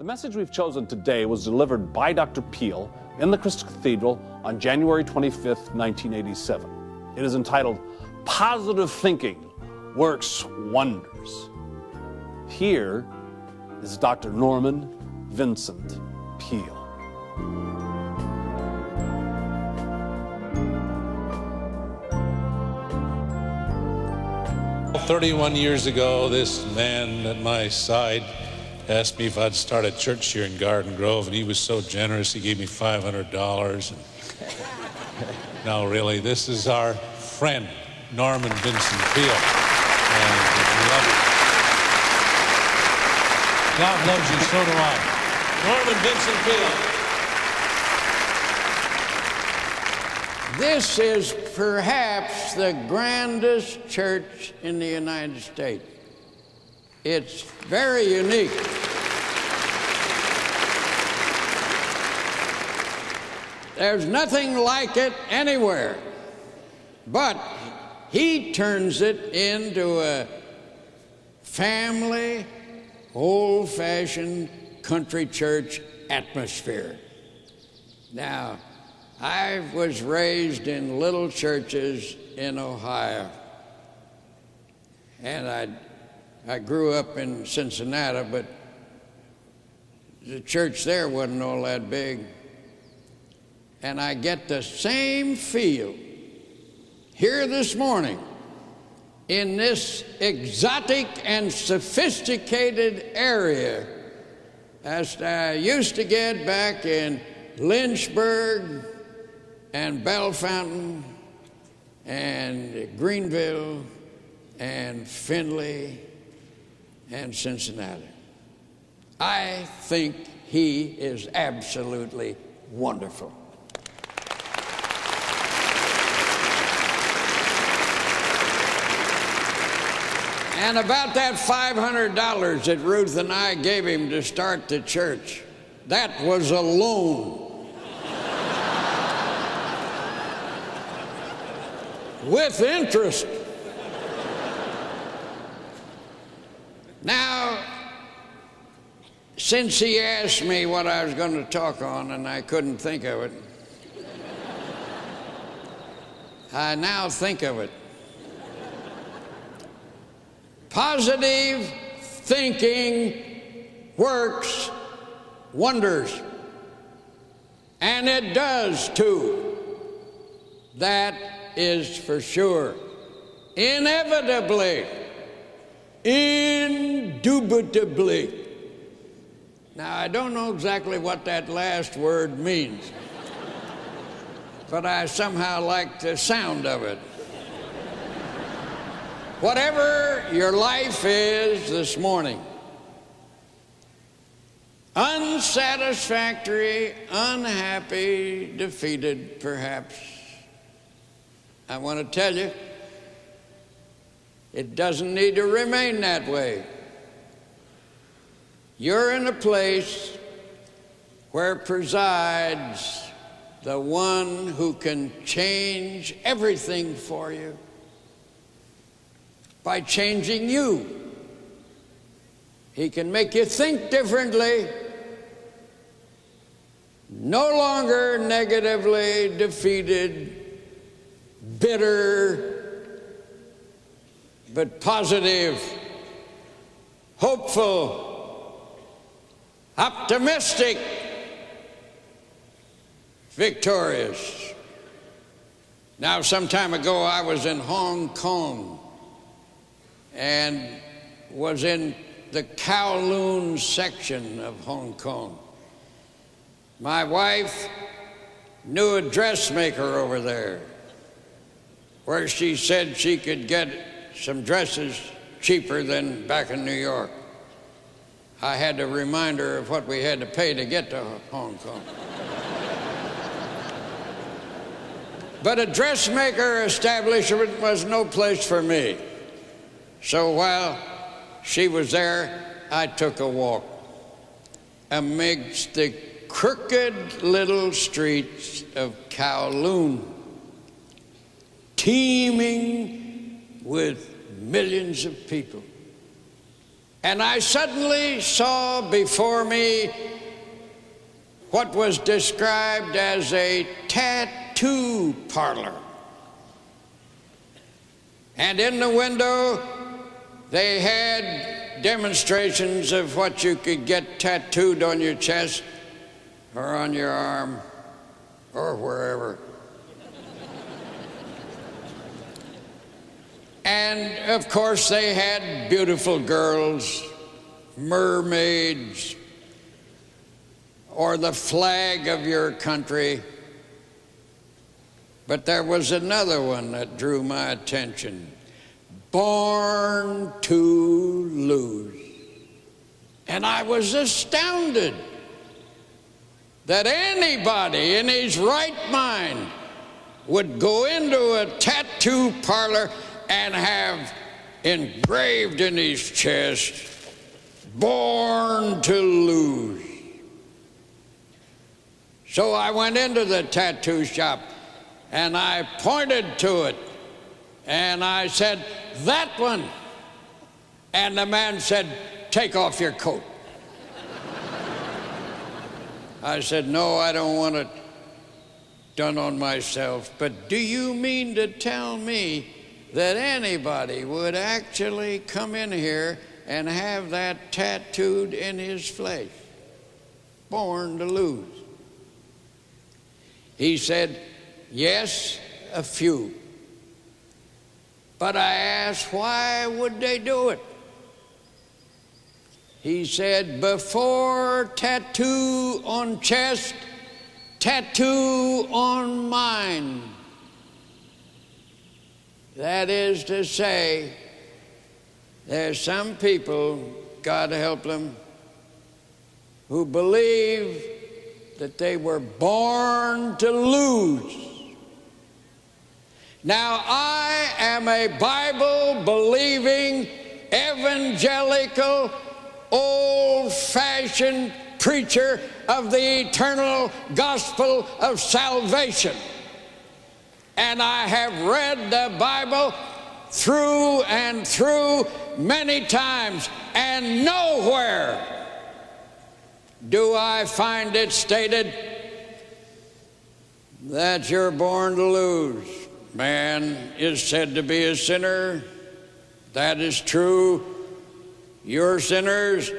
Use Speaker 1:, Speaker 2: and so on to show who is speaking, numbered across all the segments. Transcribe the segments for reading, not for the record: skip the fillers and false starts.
Speaker 1: The message we've chosen today was delivered by Dr. Peale in the Crystal Cathedral on January 25th, 1987. It is entitled, "Positive Thinking Works Wonders." Here is Dr. Norman Vincent Peale.
Speaker 2: Well, 31 years ago, this man at my side asked me if I'd start a church here in Garden Grove, and he was so generous, he gave me $500. No, really, this is our friend, Norman Vincent Peale. And we love you. God loves you, so do I. Norman Vincent Peale.
Speaker 3: This is perhaps the grandest church in the United States. It's very unique. There's nothing like it anywhere. But he turns it into a family, old-fashioned country church atmosphere. Now, I was raised in little churches in Ohio, and I grew up in Cincinnati, but the church there wasn't all that big. And I get the same feel here this morning in this exotic and sophisticated area as I used to get back in Lynchburg and Bellefontaine and Greenville and Findlay and Cincinnati. I think he is absolutely wonderful. And about that $500 that Ruth and I gave him to start the church, that was a loan. With interest. Now, since he asked me what I was going to talk on and I couldn't think of it, I now think of it. Positive thinking works wonders. And it does too. That is for sure. Inevitably. Indubitably. Now, I don't know exactly what that last word means, but I somehow like the sound of it. Whatever your life is this morning, unsatisfactory, unhappy, defeated perhaps, I want to tell you, it doesn't need to remain that way. You're in a place where presides the one who can change everything for you by changing you. He can make you think differently, no longer negatively defeated, bitter, but positive, hopeful, optimistic, victorious. Now, some time ago, I was in Hong Kong and was in the Kowloon section of Hong Kong. My wife knew a dressmaker over there where she said she could get some dresses cheaper than back in New York. I had to remind her of what we had to pay to get to Hong Kong. But a dressmaker establishment was no place for me. So while she was there, I took a walk amidst the crooked little streets of Kowloon, teeming with millions of people. And I suddenly saw before me what was described as a tattoo parlor. And in the window, they had demonstrations of what you could get tattooed on your chest or on your arm or wherever. And of course, they had beautiful girls, mermaids, or the flag of your country. But there was another one that drew my attention. Born to lose. And I was astounded that anybody in his right mind would go into a tattoo parlor and have engraved in his chest, born to lose. So I went into the tattoo shop and I pointed to it and I said, "That one." And the man said, "Take off your coat." I said, "No, I don't want it done on myself. But do you mean to tell me that anybody would actually come in here and have that tattooed in his flesh? Born to lose." He said, "Yes, a few." But I asked, why would they do it? He said, before tattoo on chest, tattoo on mind. That is to say, there's some people, God help them, who believe that they were born to lose. Now, I am a Bible-believing, evangelical, old-fashioned preacher of the eternal gospel of salvation. And I have read the Bible through and through many times, and nowhere do I find it stated that you're born to lose. Man is said to be a sinner. That is true. You're sinners,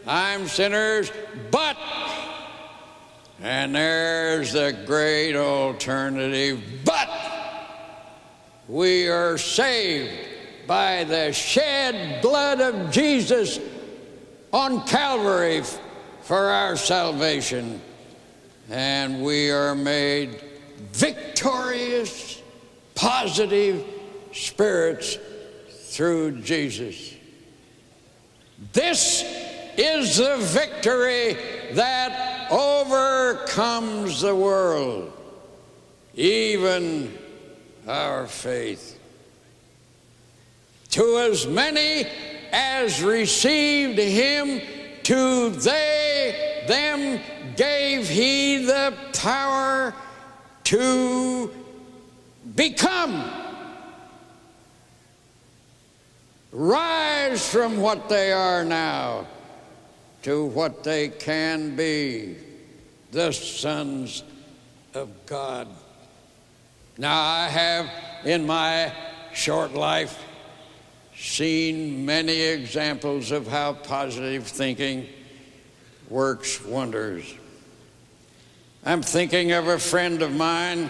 Speaker 3: I'm sinners, but, and there's the great alternative, but we are saved by the shed blood of Jesus on Calvary for our salvation, and we are made victorious, positive spirits through Jesus. This is the victory that overcomes the world, even our faith. To as many as received him, to them gave he the power to become, rise from what they are now to what they can be, the sons of God. Now, I have in my short life seen many examples of how positive thinking works wonders. I'm thinking of a friend of mine,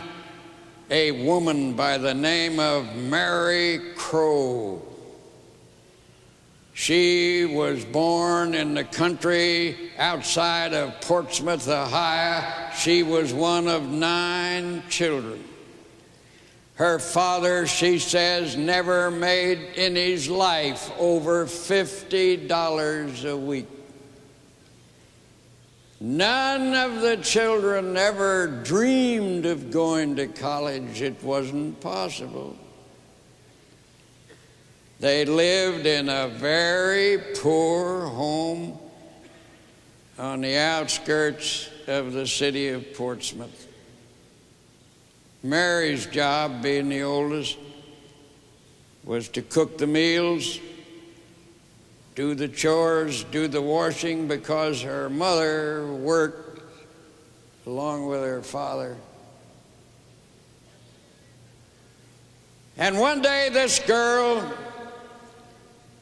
Speaker 3: a woman by the name of Mary Crow. She was born in the country outside of Portsmouth, Ohio. She was one of 9 children. Her father, she says, never made in his life over $50 a week. None of the children ever dreamed of going to college. It wasn't possible. They lived in a very poor home on the outskirts of the city of Portsmouth. Mary's job, being the oldest, was to cook the meals do the chores, do the washing, because her mother worked along with her father. And one day this girl,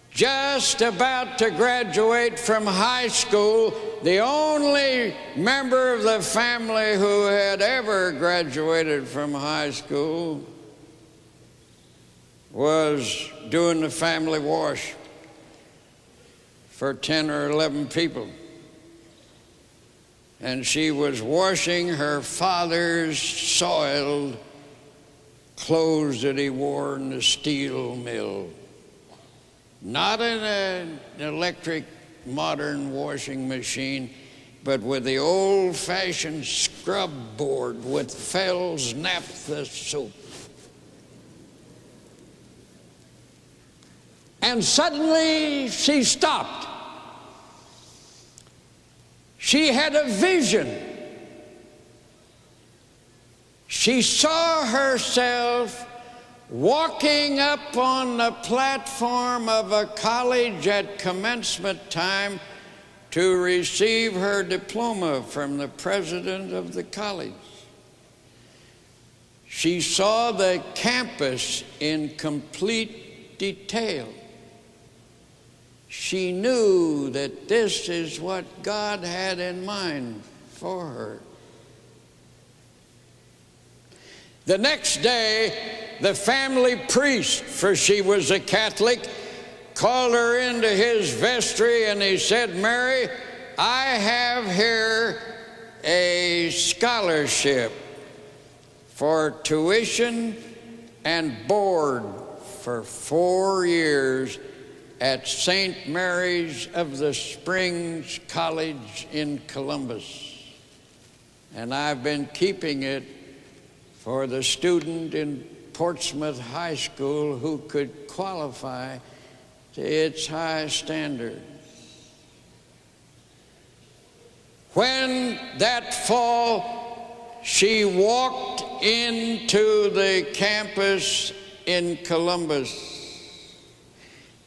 Speaker 3: just about to graduate from high school, the only member of the family who had ever graduated from high school, was doing the family wash for 10 or 11 people. And she was washing her father's soiled clothes that he wore in the steel mill. Not in an electric modern washing machine, but with the old-fashioned scrub board with Fell's naphtha soap. And suddenly she stopped. She had a vision. She saw herself walking up on the platform of a college at commencement time to receive her diploma from the president of the college. She saw the campus in complete detail. She knew that this is what God had in mind for her. The next day, the family priest, for she was a Catholic, called her into his vestry and he said, "Mary, I have here a scholarship for tuition and board for 4 years at St. Mary's of the Springs College in Columbus. And I've been keeping it for the student in Portsmouth High School who could qualify to its high standards." When that fall she walked into the campus in Columbus,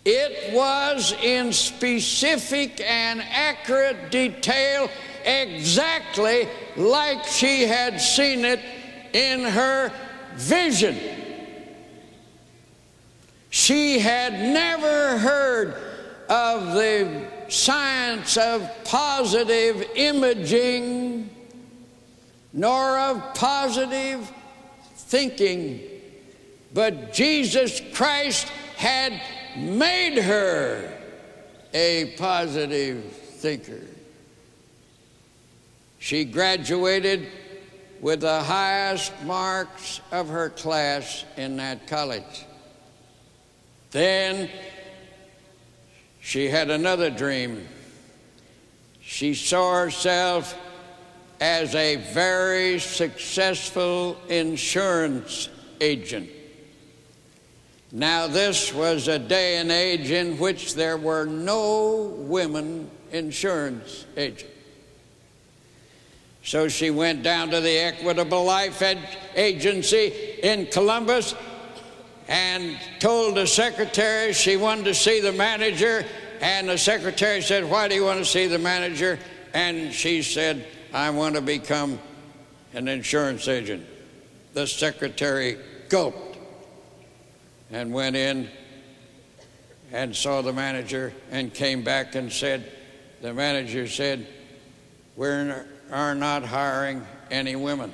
Speaker 3: it was in specific and accurate detail exactly like she had seen it in her vision. She had never heard of the science of positive imaging nor of positive thinking, but Jesus Christ had made her a positive thinker. She graduated with the highest marks of her class in that college. Then she had another dream. She saw herself as a very successful insurance agent. Now, this was a day and age in which there were no women insurance agents. So she went down to the Equitable Life Agency in Columbus and told the secretary she wanted to see the manager, and the secretary said, "Why do you want to see the manager?" And she said, "I want to become an insurance agent." The secretary gulped and went in and saw the manager and came back and said, the manager said, "We are not hiring any women."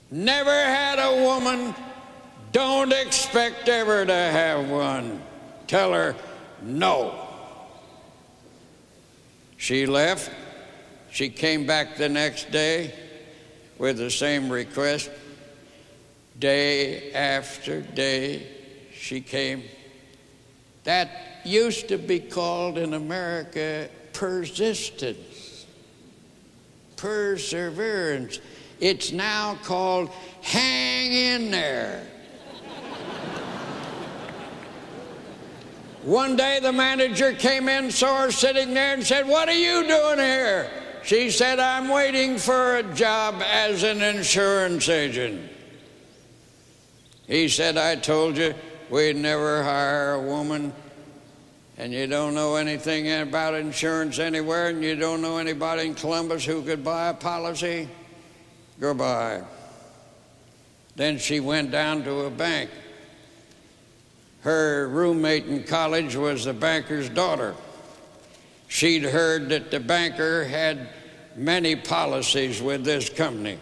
Speaker 3: Never had a woman, don't expect ever to have one. Tell her no. She left. She came back the next day with the same request. Day after day she came. That used to be called in America persistence, perseverance. It's now called hang in there. One day the manager came in, saw her sitting there and said, "What are you doing here?" She said, "I'm waiting for a job as an insurance agent." He said, "I told you we'd never hire a woman." and you don't know anything about insurance anywhere, and you don't know anybody in Columbus who could buy a policy, goodbye. Then she went down to a bank. Her roommate in college was the banker's daughter. She'd heard that the banker had many policies with this company,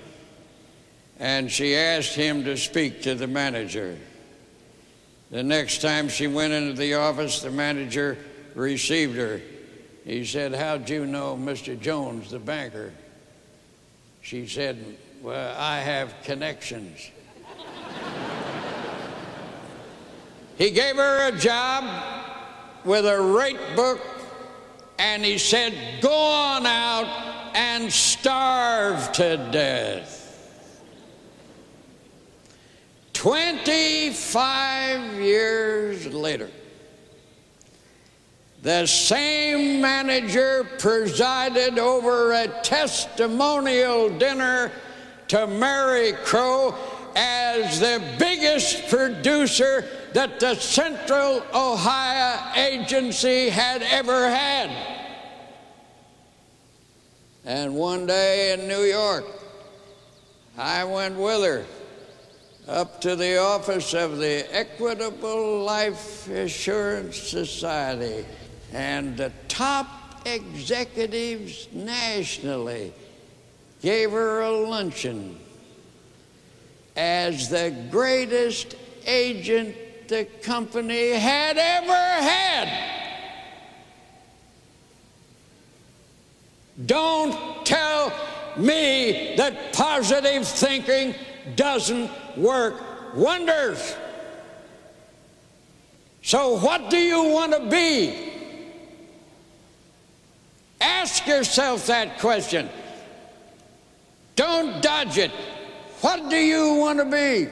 Speaker 3: and she asked him to speak to the manager. The next time she went into the office, the manager received her. He said, "How'd you know Mr. Jones, the banker?" She said, "Well, I have connections." He gave her a job with a rate book, and he said, "Go on out and starve to death." 25 years later, the same manager presided over a testimonial dinner to Mary Crow as the biggest producer that the Central Ohio Agency had ever had. And one day in New York, I went with her up to the office of the Equitable Life Assurance Society, and the top executives nationally gave her a luncheon as the greatest agent the company had ever had. Don't tell me that positive thinking doesn't work wonders. So what do you want to be? Ask yourself that question. Don't dodge it. What do you want to be?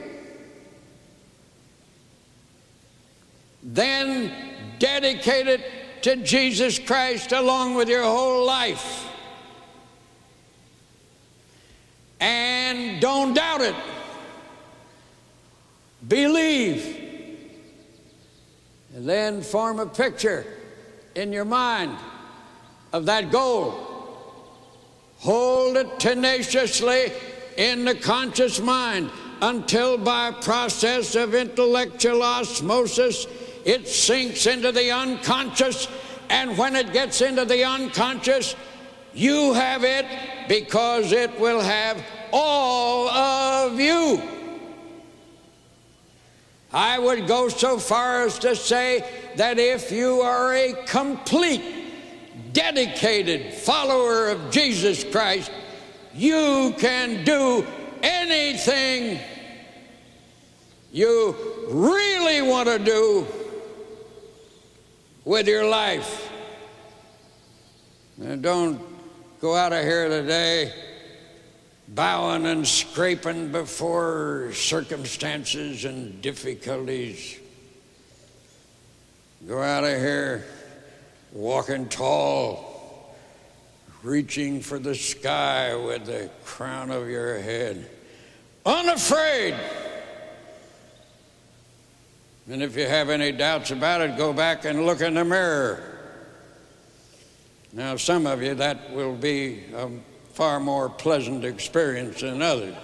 Speaker 3: Then dedicate it to Jesus Christ along with your whole life. And don't doubt it. Believe. And then form a picture in your mind of that goal. Hold it tenaciously in the conscious mind until by process of intellectual osmosis it sinks into the unconscious, and when it gets into the unconscious, you have it because it will have all of you. I would go so far as to say that if you are a complete, dedicated follower of Jesus Christ, you can do anything you really want to do with your life. And don't go out of here today bowing and scraping before circumstances and difficulties. Go out of here walking tall, reaching for the sky with the crown of your head, unafraid. And if you have any doubts about it, go back and look in the mirror. Now, some of you, that will be a far more pleasant experience than others.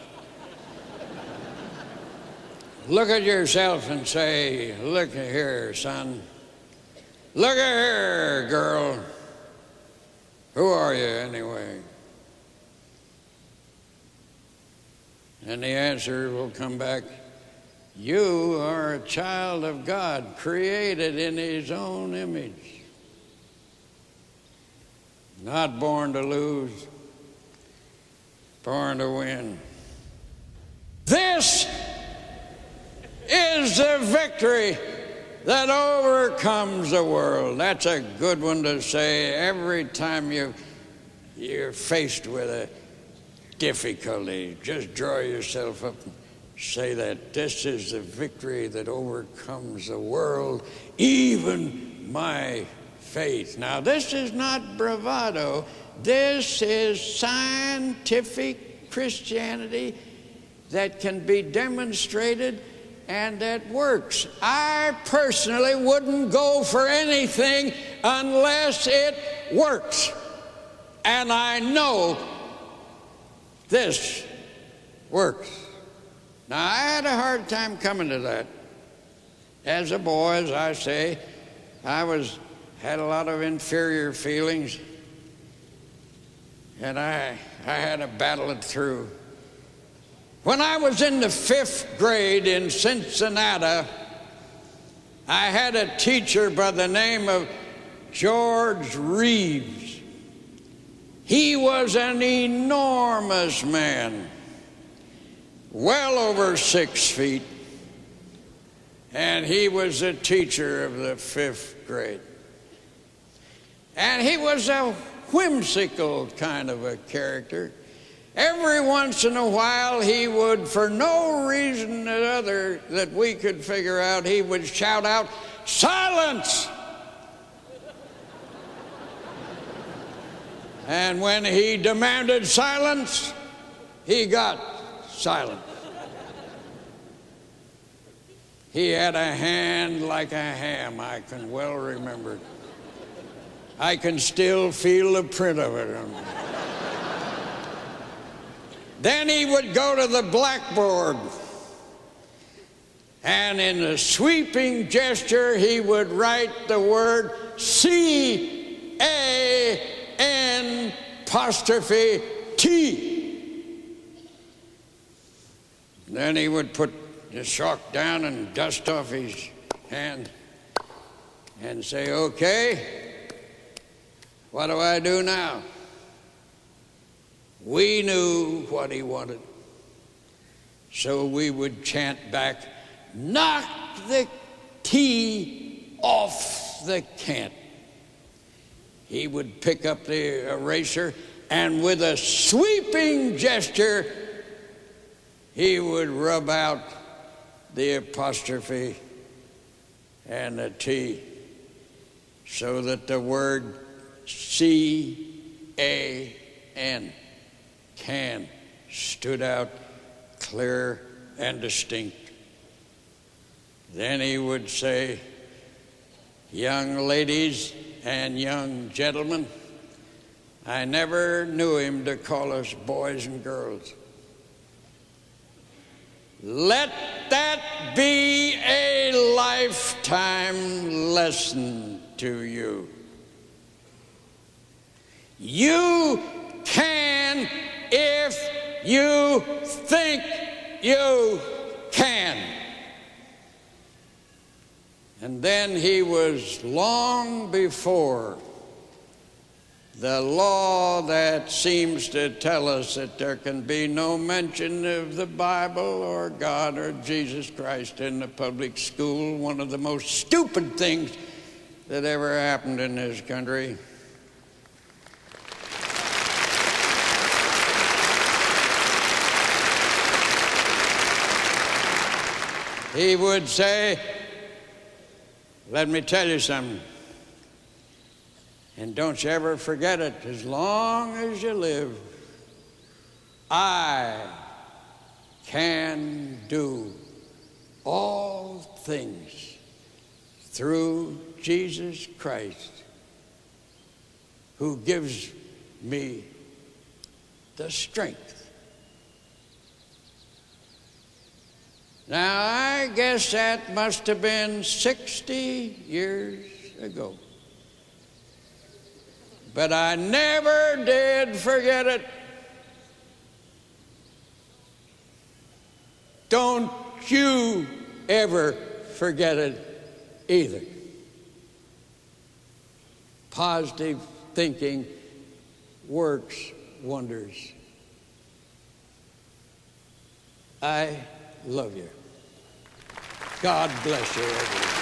Speaker 3: Look at yourself and say, "Look here, son. Look at here, girl. Who are you anyway?" And the answer will come back, "You are a child of God, created in His own image. Not born to lose, born to win." This is the victory that overcomes the world. That's a good one to say every time you're faced with a difficulty. Just draw yourself up and say that this is the victory that overcomes the world, even my faith. Now, this is not bravado. This is scientific Christianity that can be demonstrated and that works. I personally wouldn't go for anything unless it works. And I know this works. Now, I had a hard time coming to that. As a boy, as I say, I had a lot of inferior feelings, and I had to battle it through. When I was in the 5th grade in Cincinnati, I had a teacher by the name of George Reeves. He was an enormous man, well over 6 feet, and he was a teacher of the 5th grade. And he was a whimsical kind of a character. Every once in a while, he would, for no reason or other that we could figure out, he would shout out, "Silence!" And when he demanded silence, he got silent. He had a hand like a ham, I can well remember. I can still feel the print of it. Then he would go to the blackboard, and in a sweeping gesture, he would write the word C-A-N''T. Then he would put the chalk down and dust off his hand and say, "Okay, what do I do now?" We knew what he wanted, so we would chant back, "Knock the T off the can't." He would pick up the eraser, and with a sweeping gesture, he would rub out the apostrophe and the T, so that the word C-A-N, can, stood out clear and distinct. Then he would say, "Young ladies and young gentlemen," I never knew him to call us boys and girls, "let that be a lifetime lesson to you. You can if you think you can." And then he was long before the law that seems to tell us that there can be no mention of the Bible or God or Jesus Christ in the public school, one of the most stupid things that ever happened in this country. He would say, "Let me tell you something, and don't you ever forget it as long as you live. I can do all things through Jesus Christ, who gives me the strength." Now, I guess that must have been 60 years ago. But I never did forget it. Don't you ever forget it either. Positive thinking works wonders. I love you. God bless you, everyone.